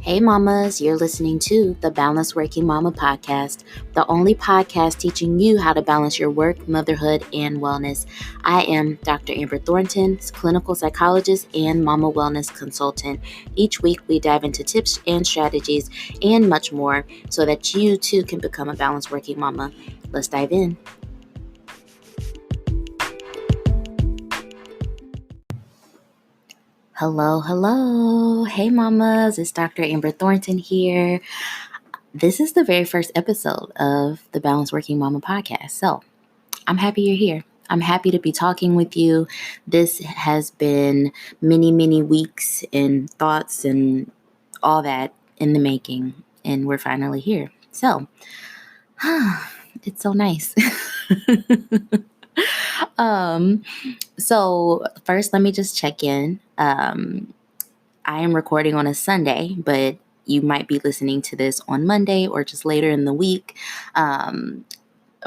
Hey mamas, you're listening to the Balanced Working Mama podcast, the only podcast teaching you how to balance your work, motherhood, and wellness. I am Dr. Amber Thornton, clinical psychologist and mama wellness consultant. Each week we dive into tips and strategies and much more so that you too can become a balanced working mama. Let's dive in. Hello. Hey mamas, it's Dr. Amber Thornton here. This is the very first episode of the Balanced Working Mama podcast. So I'm happy you're here. I'm happy to be talking with you. This has been many weeks and thoughts and all that in the making, and we're finally here. So it's so nice. So first, let me just check in. I am recording on a Sunday, but you might be listening to this on Monday or just later in the week.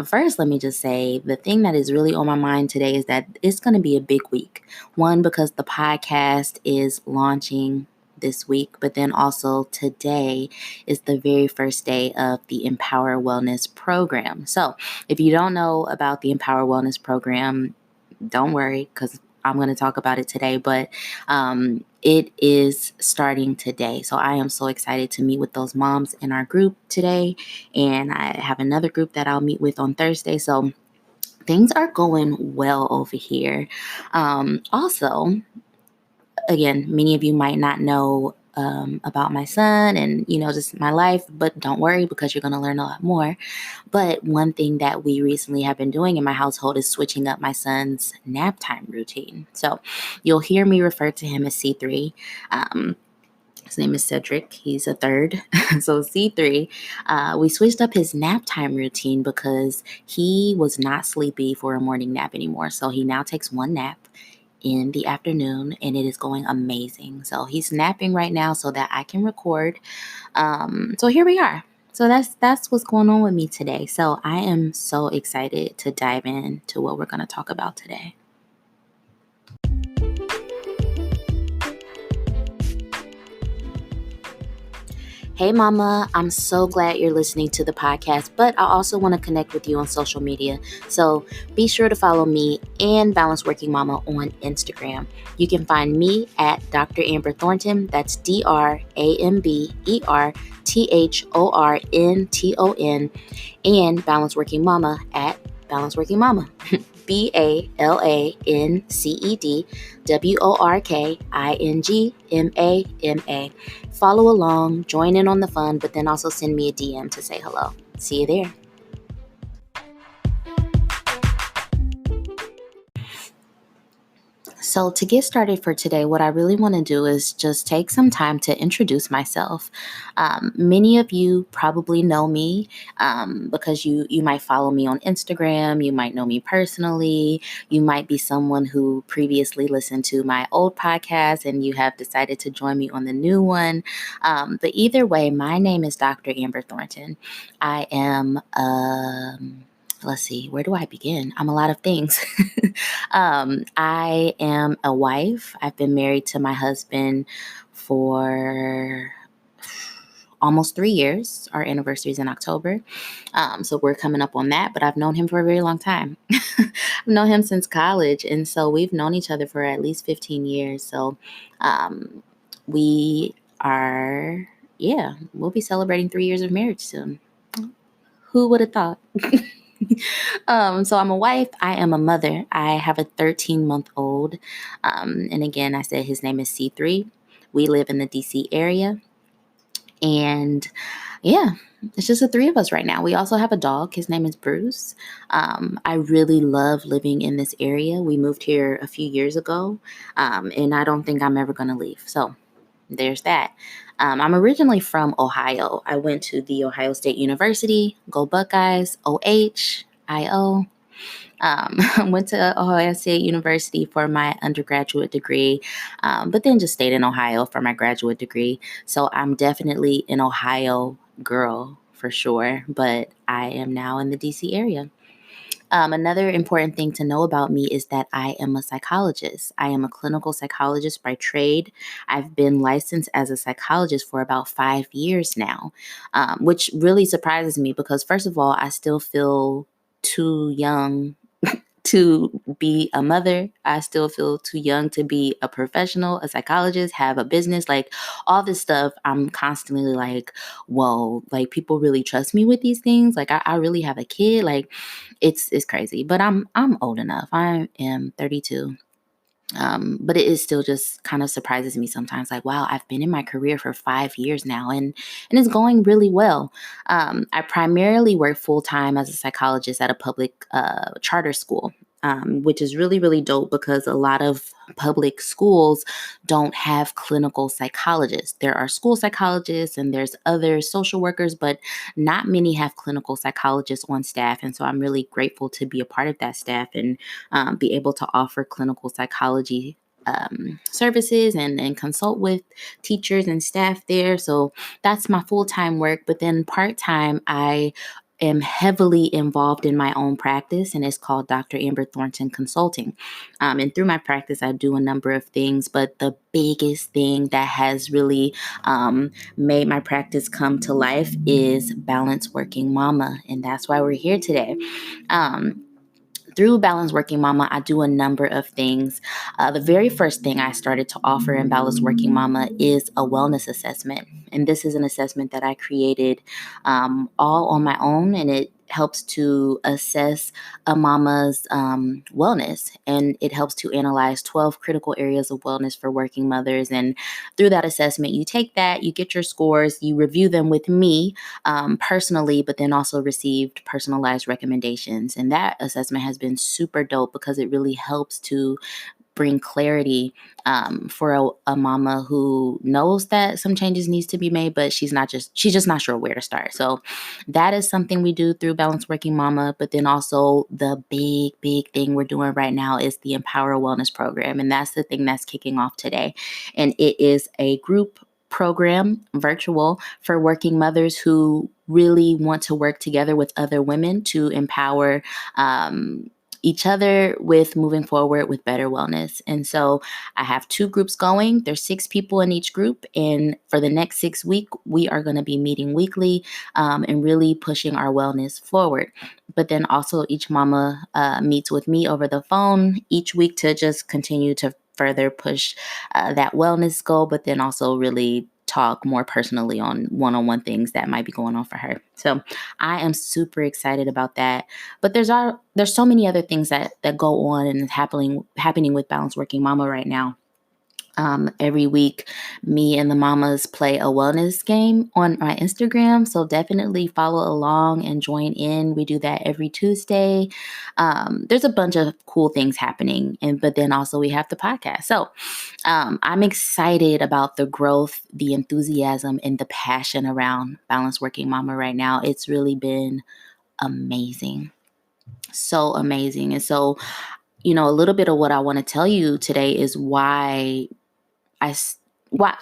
First, let me just say the thing that is really on my mind today is that it's going to be a big week. One, because the podcast is launching this week, but then also today is the very first day of the Empower Wellness program. So if you don't know about the Empower Wellness program, don't worry, because I'm going to talk about it today, but it is starting today. So I am so excited to meet with those moms in our group today. And I have another group that I'll meet with on Thursday. So things are going well over here. Also, again, many of you might not know about my son and, just my life, but don't worry because you're going to learn a lot more. But one thing that we recently have been doing in my household is switching up my son's nap time routine. So you'll hear me refer to him as C3. His name is Cedric. He's a third. So C3, we switched up his nap time routine because he was not sleepy for a morning nap anymore. So he now takes one nap in the afternoon, and it is going amazing. So he's napping right now so that I can record. So here we are. So that's what's going on with me today. So I am so excited to dive into what we're going to talk about today. Hey mama, I'm so glad you're listening to the podcast, but I also want to connect with you on social media. So be sure to follow me and Balanced Working Mama on Instagram. You can find me at Dr. Amber Thornton. That's DrAmberThornton, and Balanced Working Mama at Balanced Working Mama. BALANCEDWORKINGMAMA. Follow along, join in on the fun, but then also send me a DM to say hello. See you there. So to get started for today, what I really want to do is just take some time to introduce myself. Many of you probably know me because you might follow me on Instagram. You might know me personally. You might be someone who previously listened to my old podcast and you have decided to join me on the new one. But either way, my name is Dr. Amber Thornton. I am let's see, where do I begin? I'm a lot of things. I am a wife. I've been married to my husband for almost 3 years. Our anniversary is in October. So we're coming up on that, but I've known him for a very long time. I've known him since college. And so we've known each other for at least 15 years. So we are, we'll be celebrating 3 years of marriage soon. Who would have thought? So I'm a wife. I am a mother. I have a 13-month-old. And again, I said his name is C3. We live in the DC area. And it's just the three of us right now. We also have a dog. His name is Bruce. I really love living in this area. We moved here a few years ago. And I don't think I'm ever going to leave. So there's that. I'm originally from Ohio. I went to the Ohio State University. Go Buckeyes, OHIO. I went to Ohio State University for my undergraduate degree, but then just stayed in Ohio for my graduate degree. So I'm definitely an Ohio girl for sure, but I am now in the DC area. Another important thing to know about me is that I am a psychologist. I am a clinical psychologist by trade. I've been licensed as a psychologist for about 5 years now, which really surprises me because, first of all, I still feel too young to be a mother. I still feel too young to be a professional, a psychologist, have a business, like all this stuff. I'm constantly like, whoa, like people really trust me with these things. Like I really have a kid. Like it's crazy. But I'm old enough. I am 32. But it is still just kind of surprises me sometimes. Like, wow, I've been in my career for 5 years now, and it's going really well. I primarily work full time as a psychologist at a public charter school. Which is really, really dope because a lot of public schools don't have clinical psychologists. There are school psychologists and there's other social workers, but not many have clinical psychologists on staff. And so I'm really grateful to be a part of that staff and be able to offer clinical psychology services and consult with teachers and staff there. So that's my full time work. But then part time, I am heavily involved in my own practice, and it's called Dr. Amber Thornton Consulting. And through my practice, I do a number of things, but the biggest thing that has really made my practice come to life is Balance Working Mama. And that's why we're here today. Through Balance Working Mama, I do a number of things. The very first thing I started to offer in Balance Working Mama is a wellness assessment. And this is an assessment that I created all on my own, and it helps to assess a mama's wellness, and it helps to analyze 12 critical areas of wellness for working mothers. And through that assessment, you take that, you get your scores, you review them with me personally, but then also received personalized recommendations. And that assessment has been super dope because it really helps to bring clarity for a mama who knows that some changes needs to be made, but she's just not sure where to start. So that is something we do through Balance Working Mama. But then also the big thing we're doing right now is the Empower Wellness Program. And that's the thing that's kicking off today. And it is a group program, virtual, for working mothers who really want to work together with other women to empower each other with moving forward with better wellness. And so I have two groups going. There's 6 people in each group. And for the next 6 weeks, we are going to be meeting weekly and really pushing our wellness forward. But then also each mama meets with me over the phone each week to just continue to further push that wellness goal, but then also really talk more personally on one-on-one things that might be going on for her. So I am super excited about that. But there's so many other things that go on and happening with Balance Working Mama right now. Every week, me and the mamas play a wellness game on my Instagram. So definitely follow along and join in. We do that every Tuesday. There's a bunch of cool things happening. But then also we have the podcast. So I'm excited about the growth, the enthusiasm, and the passion around Balance Working Mama right now. It's really been amazing. So amazing. And so, a little bit of what I want to tell you today is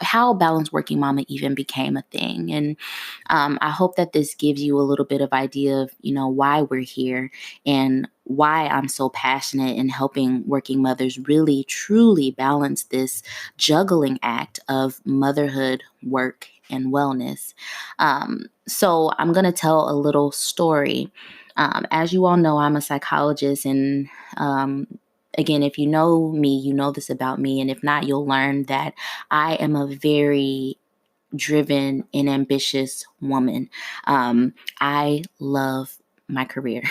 how Balance Working Mama even became a thing. And I hope that this gives you a little bit of idea of, why we're here and why I'm so passionate in helping working mothers really, truly balance this juggling act of motherhood, work, and wellness. So I'm going to tell a little story. As you all know, I'm a psychologist, and again, if you know me, you know this about me. And if not, you'll learn that I am a very driven and ambitious woman. I love my career.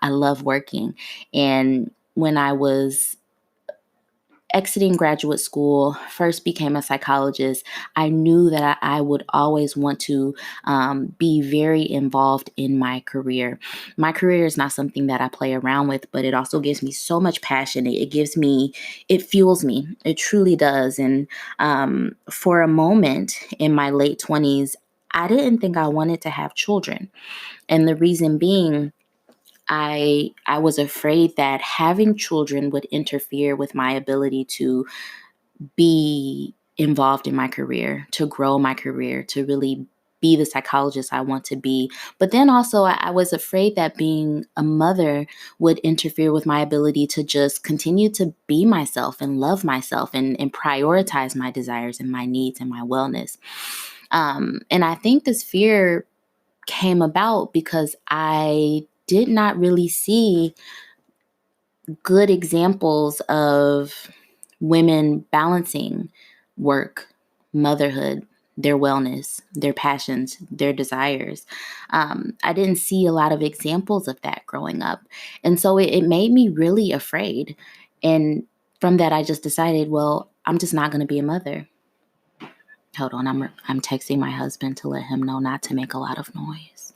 I love working. And when I was exiting graduate school, first became a psychologist, I knew that I would always want to be very involved in my career. My career is not something that I play around with, but it also gives me so much passion. It fuels me. It truly does. And for a moment in my late 20s, I didn't think I wanted to have children. And the reason being, I was afraid that having children would interfere with my ability to be involved in my career, to grow my career, to really be the psychologist I want to be. But then also, I was afraid that being a mother would interfere with my ability to just continue to be myself and love myself and prioritize my desires and my needs and my wellness. And I think this fear came about because I did not really see good examples of women balancing work, motherhood, their wellness, their passions, their desires. I didn't see a lot of examples of that growing up. And so it made me really afraid. And from that, I just decided, well, I'm just not going to be a mother. Hold on, I'm texting my husband to let him know not to make a lot of noise.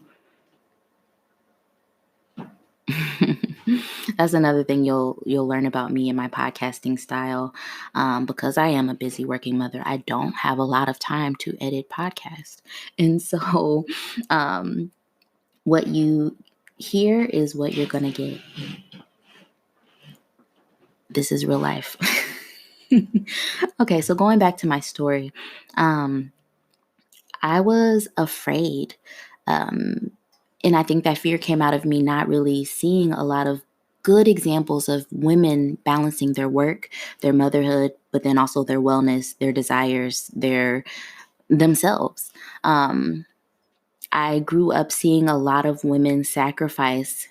That's another thing you'll learn about me and my podcasting style, because I am a busy working mother. I don't have a lot of time to edit podcasts, and so what you hear is what you're gonna get. This is real life. Okay, so going back to my story, I was afraid. And I think that fear came out of me not really seeing a lot of good examples of women balancing their work, their motherhood, but then also their wellness, their desires, their themselves. I grew up seeing a lot of women sacrifice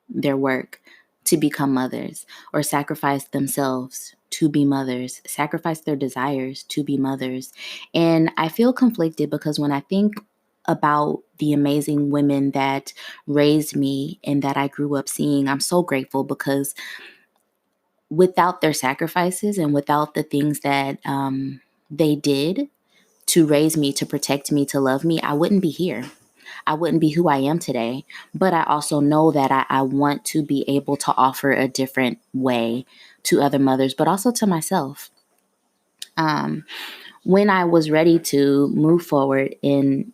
their work to become mothers, or sacrifice themselves to be mothers, sacrifice their desires to be mothers. And I feel conflicted because when I think about the amazing women that raised me and that I grew up seeing, I'm so grateful because without their sacrifices and without the things that they did to raise me, to protect me, to love me, I wouldn't be here. I wouldn't be who I am today. But I also know that I want to be able to offer a different way to other mothers, but also to myself. When I was ready to move forward in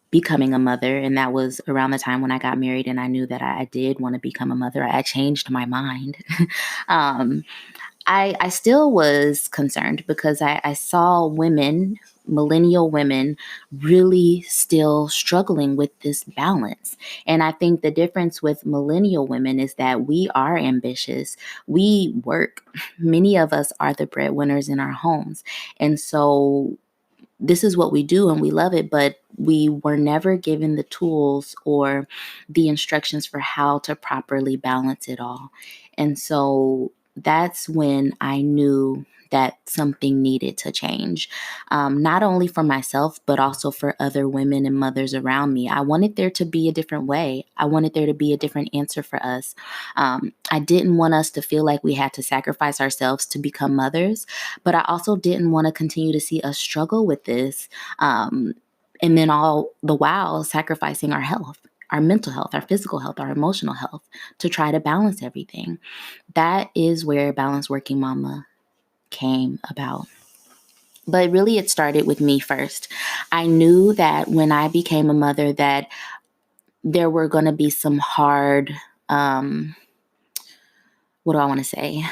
becoming a mother, and that was around the time when I got married and I knew that I did want to become a mother, I changed my mind. I still was concerned because I saw women, millennial women, really still struggling with this balance. And I think the difference with millennial women is that we are ambitious. We work. Many of us are the breadwinners in our homes. And so this is what we do and we love it, but we were never given the tools or the instructions for how to properly balance it all. And so that's when I knew that something needed to change, not only for myself, but also for other women and mothers around me. I wanted there to be a different way. I wanted there to be a different answer for us. I didn't want us to feel like we had to sacrifice ourselves to become mothers, but I also didn't want to continue to see us struggle with this. And then all the while sacrificing our health, our mental health, our physical health, our emotional health to try to balance everything. That is where Balanced Working Mama came about. But really it started with me first. I knew that when I became a mother that there were going to be some hard, what do I want to say?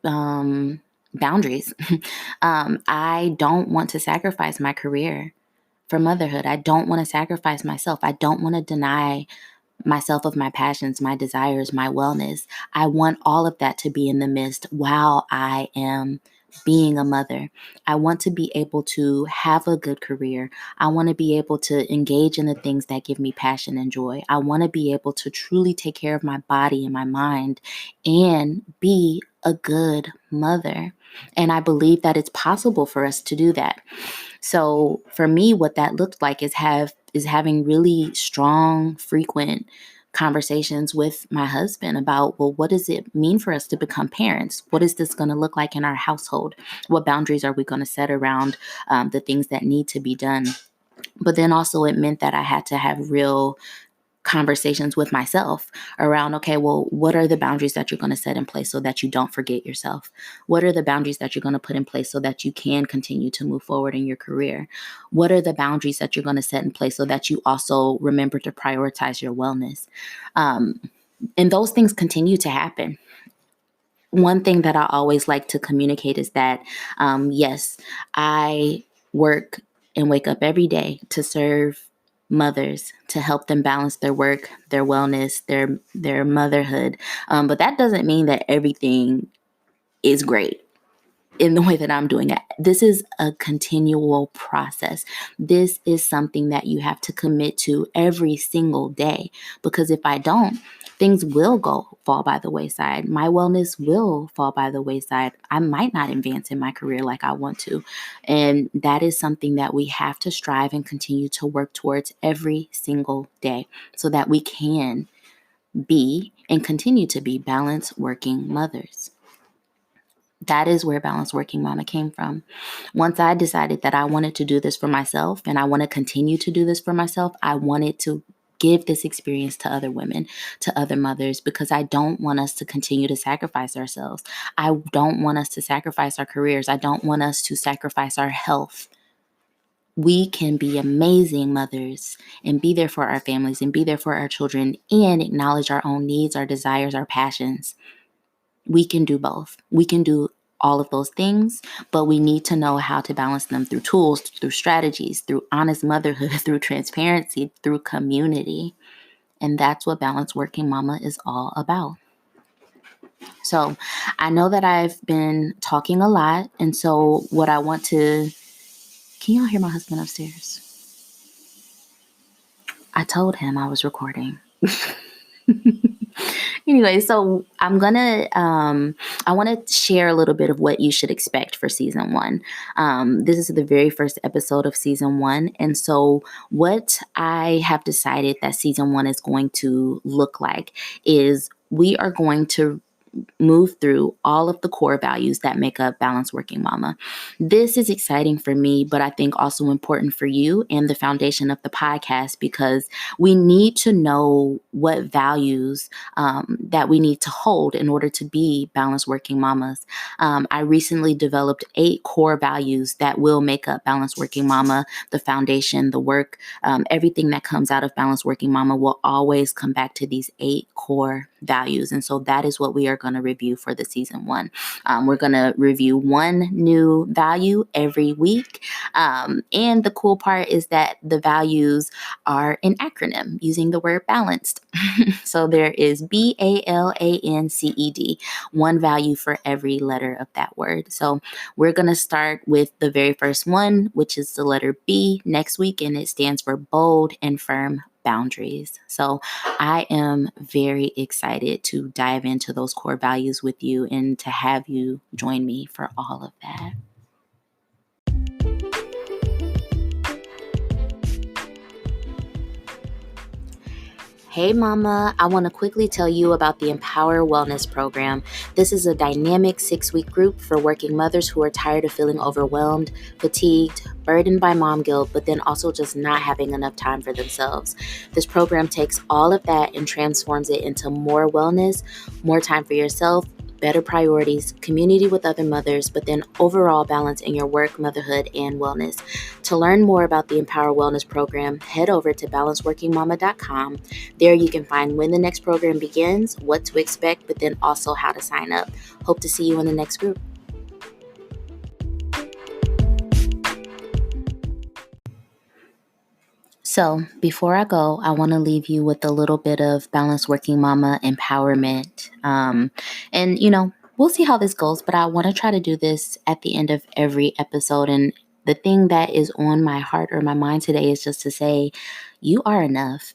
Boundaries. I don't want to sacrifice my career for motherhood. I don't want to sacrifice myself. I don't want to deny myself of my passions, my desires, my wellness. I want all of that to be in the midst while I am being a mother. I want to be able to have a good career. I want to be able to engage in the things that give me passion and joy. I want to be able to truly take care of my body and my mind and be a good mother. And I believe that it's possible for us to do that. So for me, what that looked like is having really strong, frequent conversations with my husband about, well, what does it mean for us to become parents? What is this going to look like in our household? What boundaries are we going to set around the things that need to be done? But then also it meant that I had to have real conversations with myself around, okay, well, what are the boundaries that you're going to set in place so that you don't forget yourself? What are the boundaries that you're going to put in place so that you can continue to move forward in your career? What are the boundaries that you're going to set in place so that you also remember to prioritize your wellness? And those things continue to happen. One thing that I always like to communicate is that, yes, I work and wake up every day to serve mothers to help them balance their work, their wellness, their motherhood. But that doesn't mean that everything is great in the way that I'm doing it. This is a continual process. This is something that you have to commit to every single day, because if I don't, things will fall by the wayside. My wellness will fall by the wayside. I might not advance in my career like I want to. And that is something that we have to strive and continue to work towards every single day so that we can be and continue to be balanced working mothers. That is where Balanced Working Mama came from. Once I decided that I wanted to do this for myself and I want to continue to do this for myself, I wanted to give this experience to other women, to other mothers, because I don't want us to continue to sacrifice ourselves. I don't want us to sacrifice our careers. I don't want us to sacrifice our health. We can be amazing mothers and be there for our families and be there for our children and acknowledge our own needs, our desires, our passions. We can do both. We can do all of those things, but we need to know how to balance them through tools, through strategies, through honest motherhood, through transparency, through community. And that's what Balanced Working Mama is all about. So I know that I've been talking a lot. And so what I want to, can y'all hear my husband upstairs? I told him I was recording. Anyway, so I want to share a little bit of what you should expect for season 1. This is the very first episode of season 1. And so what I have decided that season 1 is going to look like is we are going to move through all of the core values that make up Balanced Working Mama. This is exciting for me, but I think also important for you and the foundation of the podcast, because we need to know what values that we need to hold in order to be Balanced Working Mamas. I recently developed 8 core values that will make up Balanced Working Mama, the foundation, the work, everything that comes out of Balanced Working Mama will always come back to these 8 core values. And so that is what we are going to review for the season 1. We're going to review one new value every week. And the cool part is that the values are an acronym using the word balanced. So there is BALANCED, one value for every letter of that word. So we're going to start with the very first one, which is the letter B next week, and it stands for bold and firm boundaries. So I am very excited to dive into those core values with you and to have you join me for all of that. Hey mama, I want to quickly tell you about the Empower Wellness Program. This is a dynamic 6-week group for working mothers who are tired of feeling overwhelmed, fatigued, burdened by mom guilt, but then also just not having enough time for themselves. This program takes all of that and transforms it into more wellness, more time for yourself, better priorities, community with other mothers, but then overall balance in your work, motherhood, and wellness. To learn more about the Empower Wellness Program, head over to balanceworkingmama.com. There you can find when the next program begins, what to expect, but then also how to sign up. Hope to see you in the next group. So before I go, I want to leave you with a little bit of Balanced Working Mama empowerment. We'll see how this goes, but I want to try to do this at the end of every episode. And the thing that is on my heart or my mind today is just to say, you are enough.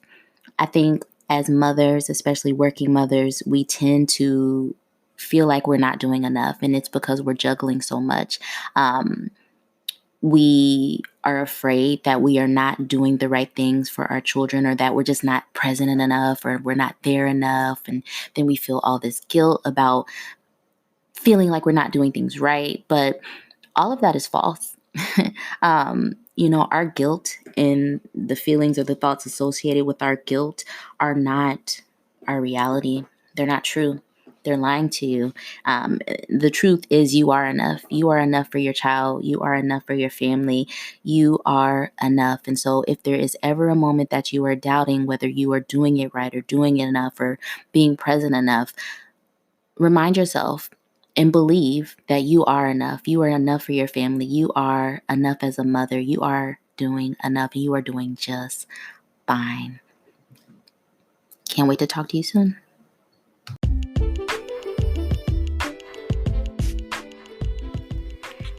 I think as mothers, especially working mothers, we tend to feel like we're not doing enough, and it's because we're juggling so much. We are afraid that we are not doing the right things for our children, or that we're just not present enough, or we're not there enough. And then we feel all this guilt about feeling like we're not doing things right. But all of that is false. Our guilt and the feelings or the thoughts associated with our guilt are not our reality. They're not true. They're lying to you. The truth is you are enough. You are enough for your child. You are enough for your family. You are enough. And so if there is ever a moment that you are doubting whether you are doing it right or doing it enough or being present enough, remind yourself and believe that you are enough. You are enough for your family. You are enough as a mother. You are doing enough. You are doing just fine. Can't wait to talk to you soon.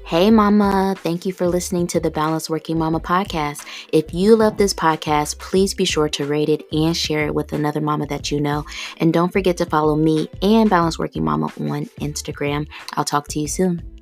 Hey, Mama. Thank you for listening to the Balanced Working Mama podcast. If you love this podcast, please be sure to rate it and share it with another mama that you know. And don't forget to follow me and Balanced Working Mama on Instagram. I'll talk to you soon.